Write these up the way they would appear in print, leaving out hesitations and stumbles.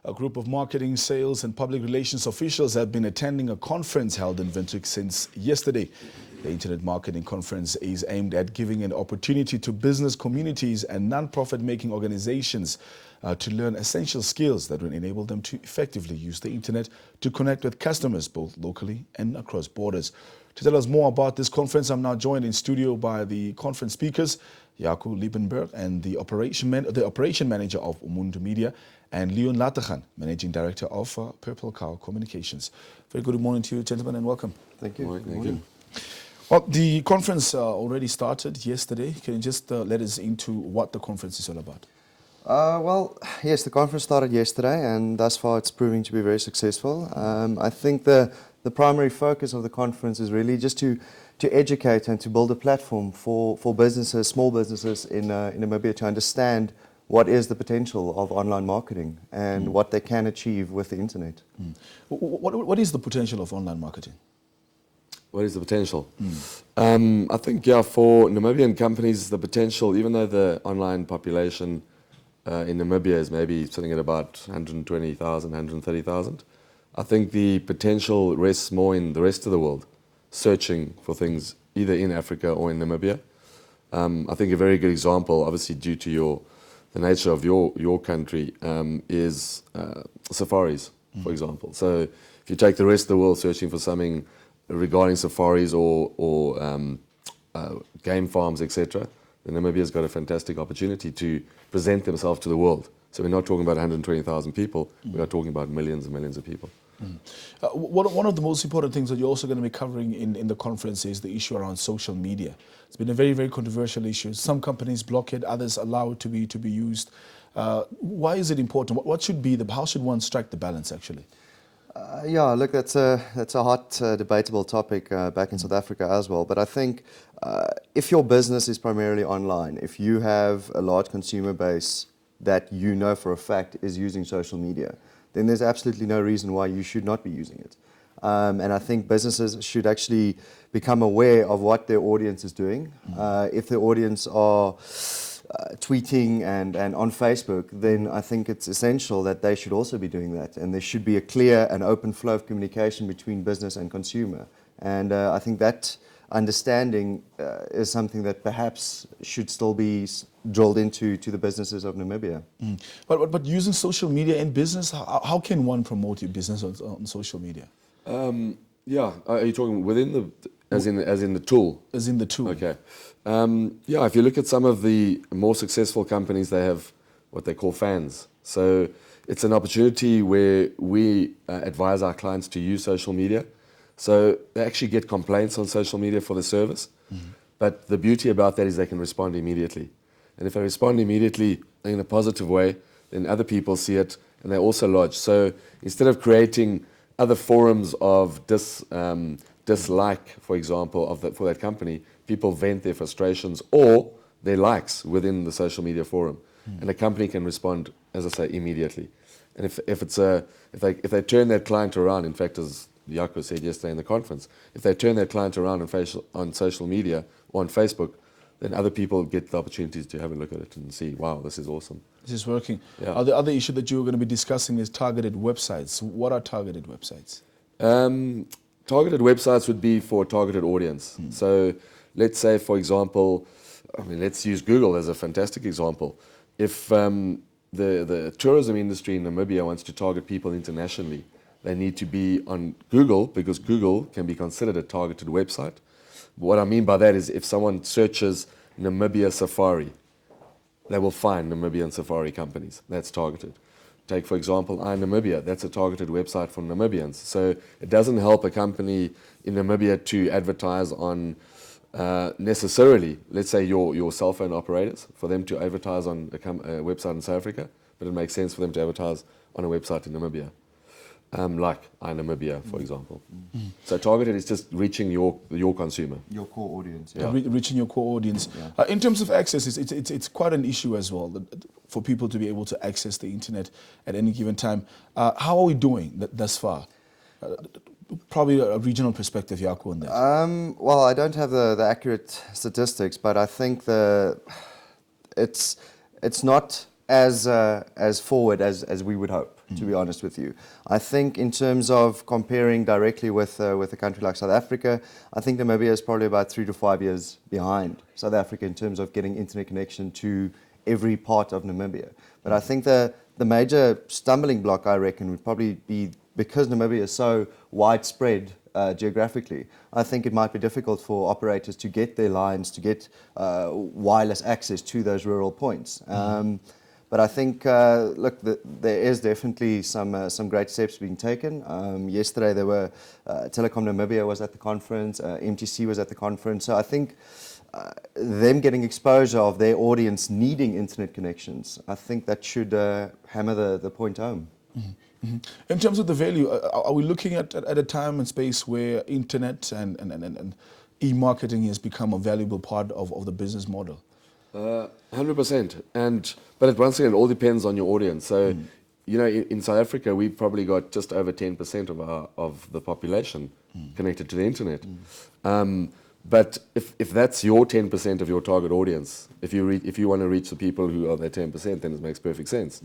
A group of marketing, sales and public relations officials have been attending a conference held in Windhoek since yesterday. The Internet Marketing Conference is aimed at giving an opportunity to business communities and non-profit making organizations to learn essential skills that will enable them to effectively use the Internet to connect with customers both locally and across borders. To tell us more about this conference, I'm now joined in studio by the conference speakers, Jaco, Liebenberg, and the operation manager of Namibia, and Lategan, managing director of Purple Cow Communications. Very good morning to you, gentlemen, and welcome. Thank you. Good morning. Well, the conference already started yesterday. Can you just let us into what the conference is all about? Well, yes, the conference started yesterday, and thus far it's proving to be very successful. I think the primary focus of the conference is really just to educate and to build a platform for businesses, small businesses in Namibia to understand what is the potential of online marketing and what they can achieve with the internet. What is the potential of online marketing? What is the potential? I think, for Namibian companies, the potential, even though the online population in Namibia is maybe sitting at about 120,000, 130,000, I think the potential rests more in the rest of the world, searching for things either in Africa or in Namibia. I think a very good example, obviously due to the nature of your country, is safaris, for example. So if you take the rest of the world searching for something regarding safaris or game farms, etc., then Namibia's got a fantastic opportunity to present themselves to the world. So we're not talking about 120,000 people, we are talking about millions and millions of people. One of the most important things that you're also going to be covering in the conference is the issue around social media. It's been a very, very controversial issue. Some companies block it, others allow it to be used. Why is it important? How should one strike the balance, actually? Look, that's a hot, debatable topic back in South Africa as well. But I think if your business is primarily online, if you have a large consumer base that you know for a fact is using social media, then there's absolutely no reason why you should not be using it. And I think businesses should actually become aware of what their audience is doing. If their audience are tweeting and on Facebook, then I think it's essential that they should also be doing that. And there should be a clear and open flow of communication between business and consumer. And I think that understanding is something that perhaps should still be drilled into the businesses of Namibia. But using social media in business, how can one promote your business on social media? Are you talking within as in the tool? As in the tool. Okay. If you look at some of the more successful companies, they have what they call fans. So it's an opportunity where we advise our clients to use social media. So they actually get complaints on social media for the service. But the beauty about that is they can respond immediately. And if they respond immediately in a positive way, then other people see it and they also lodge. So instead of creating other forums of dislike, for example, for that company, people vent their frustrations or their likes within the social media forum. And the company can respond, as I say, immediately. And if they turn that client around, in fact, as Jaco said yesterday in the conference, if they turn that client around on social media or on Facebook, then other people get the opportunities to have a look at it and see, wow, this is awesome. This is working. Yeah. The other issue that you're going to be discussing is targeted websites. What are targeted websites? Targeted websites would be for a targeted audience. So let's say, for example, let's use Google as a fantastic example. If the tourism industry in Namibia wants to target people internationally, they need to be on Google because Google can be considered a targeted website. What I mean by that is if someone searches Namibia Safari, they will find Namibian safari companies. That's targeted. Take, for example, iNamibia. That's a targeted website for Namibians. So it doesn't help a company in Namibia to advertise on necessarily, let's say, your cell phone operators, for them to advertise on a website in South Africa, but it makes sense for them to advertise on a website in Namibia. Like iNamibia, for example. So targeted is just reaching your consumer. Your core audience. Reaching your core audience. In terms of access, it's quite an issue as well for people to be able to access the internet at any given time. How are we doing thus far? Probably a regional perspective, Jaco, on that. Well, I don't have the accurate statistics, but I think it's not as forward as we would hope. to be honest with you. I think in terms of comparing directly with a country like South Africa, I think Namibia is probably about 3 to 5 years behind South Africa in terms of getting internet connection to every part of Namibia. But I think the major stumbling block, I reckon, would probably be because Namibia is so widespread geographically. I think it might be difficult for operators to get their lines, to get wireless access to those rural points. But I think, look, there is definitely some great steps being taken. Yesterday, there were Telecom Namibia was at the conference, MTC was at the conference. So I think them getting exposure of their audience needing internet connections, I think that should hammer the point home. In terms of the value, are we looking at a time and space where internet and e-marketing has become a valuable part of the business model? 100%. But once again, it all depends on your audience. So, you know, in South Africa, we've probably got just over 10% of the population connected to the internet. But if that's your 10% of your target audience, if you want to reach the people who are that 10%, then it makes perfect sense.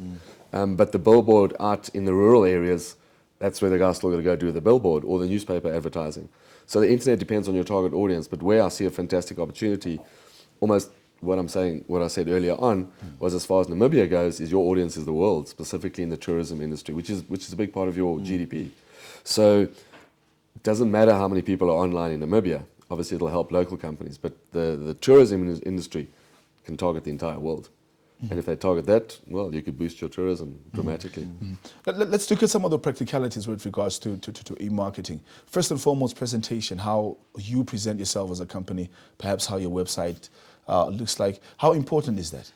But the billboard out in the rural areas, that's where the guy's still got to go do the billboard or the newspaper advertising. So the internet depends on your target audience. But where I see a fantastic opportunity, almost what I said earlier on, was as far as Namibia goes, is your audience is the world, specifically in the tourism industry, which is a big part of your GDP. So it doesn't matter how many people are online in Namibia. Obviously, it'll help local companies, but the tourism industry can target the entire world. And if they target that, well, you could boost your tourism dramatically. Let's look at some of the practicalities with regards to e-marketing. First and foremost, presentation, how you present yourself as a company, perhaps how your website looks like. How important is that?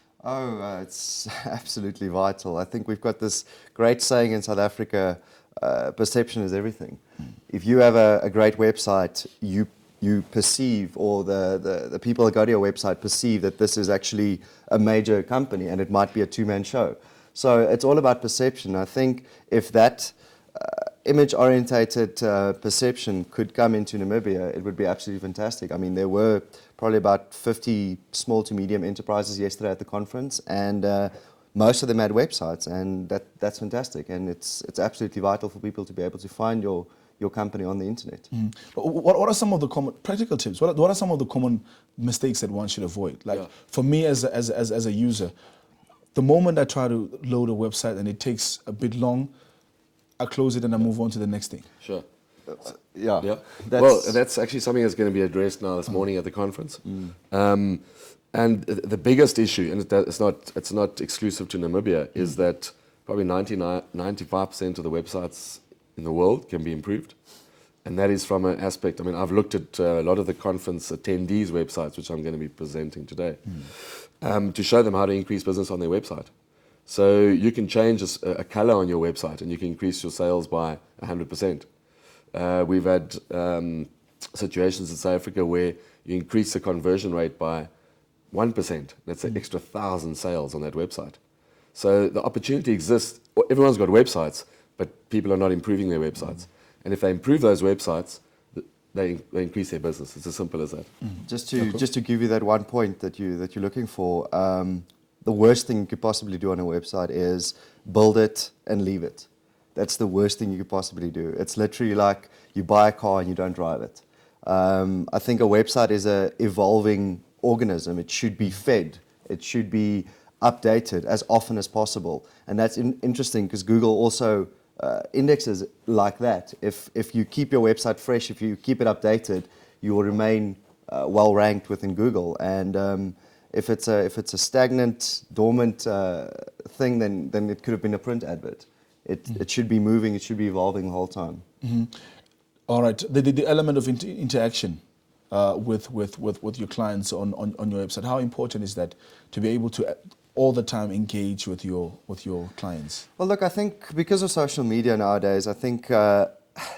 It's absolutely vital. I think we've got this great saying in South Africa, perception is everything. If you have a great website, you perceive, or the people that go to your website perceive that this is actually a major company and it might be a two-man show. So it's all about perception. I think if that image-orientated perception could come into Namibia, it would be absolutely fantastic. I mean, there were probably about 50 small to medium enterprises yesterday at the conference, and most of them had websites, and that's fantastic. And it's absolutely vital for people to be able to find your company on the internet. What are some of the common practical tips? What are some of the common mistakes that one should avoid? Like for me as a user, the moment I try to load a website and it takes a bit long, I close it and I move on to the next thing. Sure. Yeah. That's actually something that's going to be addressed now this morning at the conference. And the biggest issue, and it's not exclusive to Namibia, is that probably 95% of the websites in the world can be improved. And that is from an aspect, I mean, I've looked at a lot of the conference attendees' websites, which I'm going to be presenting today, to show them how to increase business on their website. So you can change a color on your website and you can increase your sales by 100%. We've had situations in South Africa where you increase the conversion rate by 1%. That's an extra 1,000 sales on that website. So the opportunity exists. Everyone's got websites, but people are not improving their websites. And if they improve those websites, they increase their business. It's as simple as that. Just to give you that one point that you're looking for, the worst thing you could possibly do on a website is build it and leave it. That's the worst thing you could possibly do. It's literally like you buy a car and you don't drive it. I think a website is an evolving organism. It should be fed. It should be updated as often as possible. And that's interesting because Google also indexes like that. If you keep your website fresh, if you keep it updated, you will remain well ranked within Google. And if it's a stagnant, dormant thing, then it could have been a print advert. It should be moving. It should be evolving the whole time. All right. The element of interaction with your clients on your website. How important is that to be able to all the time engage with your clients? Well, look, I think because of social media nowadays, I think there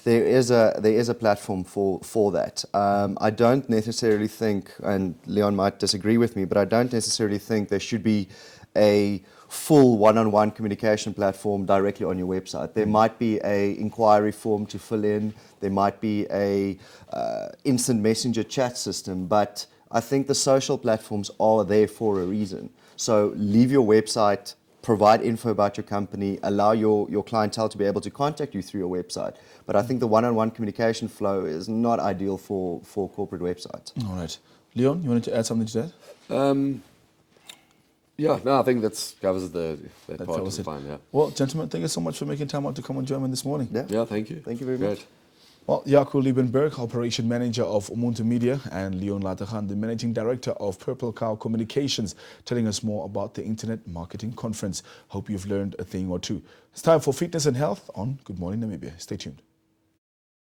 is a platform for that. I don't necessarily think, and Leon might disagree with me, but I don't necessarily think there should be a full one-on-one communication platform directly on your website. There might be a inquiry form to fill in. There might be a instant messenger chat system, but I think the social platforms are there for a reason. So leave your website provide info about your company, allow your clientele to be able to contact you through your website. But I think the one-on-one communication flow is not ideal for corporate websites. All right. Leon, you wanted to add something to that? Yeah, no, I think that covers that part covers of it. fine, yeah. Well, gentlemen, thank you so much for making time out to come and join me this morning. Yeah, thank you. Thank you very Great. much. Well, Jaco Liebenberg, Operation Manager of Umuntu Media, and Leon Lategan, the Managing Director of Purple Cow Communications, telling us more about the Internet Marketing Conference. Hope you've learned a thing or two. It's time for Fitness and Health on Good Morning Namibia. Stay tuned.